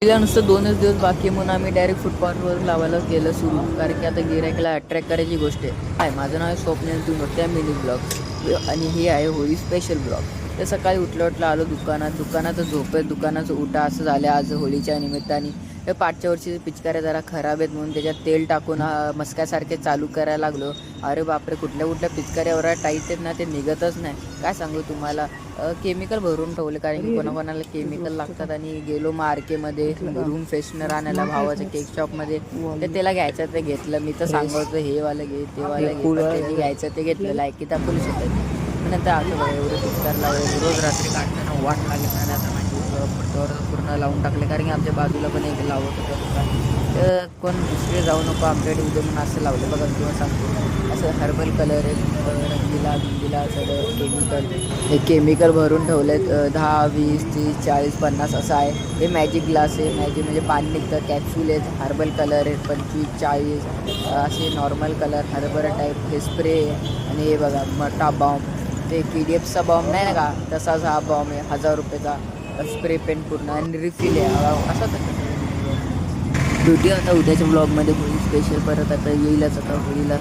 तिला नुसतं 2च दिवस बाकी आहे म्हणून आम्ही डायरेक्ट फुटपाथवर लावायला केलं सुरू. कारण की आता गिऱ्हाईकाला अट्रॅक्ट करायची गोष्ट आहे. हाय, माझं नाव आहे स्वप्नील, तुम्ही बघताय मिनी ब्लॉग्स आणि हे आहे होळी स्पेशल ब्लॉग. तर सकाळी उठलं आलो दुकानात झोपेत दुकानाचं उठा असं झालं आज होळीच्या निमित्ताने. हे पाठच्या वर्षीचे पिचकाऱ्या जरा खराब आहेत म्हणून त्याच्यात तेल टाकून मस्क्यासारखे चालू करायला लागलो. अरे बापरे, कुठल्या पिचकाऱ्यावर टाईट आहेत ना, ते निघतच नाही. काय सांगू तुम्हाला, केमिकल भरून ठेवले कारण की कोणाकोणाला केमिकल लागतात. आणि गेलो मार्केटमध्ये रूम फ्रेशनर आणायला भावाच्या केक शॉपमध्ये. तर त्याला घ्यायचं ते घेतलं. मी तर सांगतो हे वालं घे ते वालं घे, ते घ्यायचं ते घेतलं. लायकी दाखवली शकत. नंतर असं बघा एवढं पिचकार लावलं रोज रात्री काढताना वाट लागली नाही. आता माझी पूर्ण लावून टाकले कारण की आमच्या बाजूला पण एक लावत होतं दुकान. तर कोण दुसरे जाऊ नको आमच्याकडे उद्या म्हणून असं लावलं बघा. किंवा सांगतो असं हर्बल कलर आहे, रंगीला बिंगीला सगळं केमिकल. हे केमिकल भरून ठेवलेत 10, 20, 30, 40, 50 असं आहे. हे मॅजिक ग्लास आहे. मॅजिक म्हणजे पाणी निघतं. कॅप्सूल आहेत. हर्बल कलर आहेत 25, 40 असे नॉर्मल कलर हर्बल टाईप. हे स्प्रे आणि हे बघा मटा बॉम्ब, ते KDFचा बॉम्ब नाही ना का, तसाच हा बॉम्ब आहे 1000 रुपयाचा. स्प्रे पेन पूर्ण आणि रिफिल आहे असा. भेटूया आता उद्याच्या ब्लॉगमध्ये होळी स्पेशल. परत आता येईलच आता होळीला.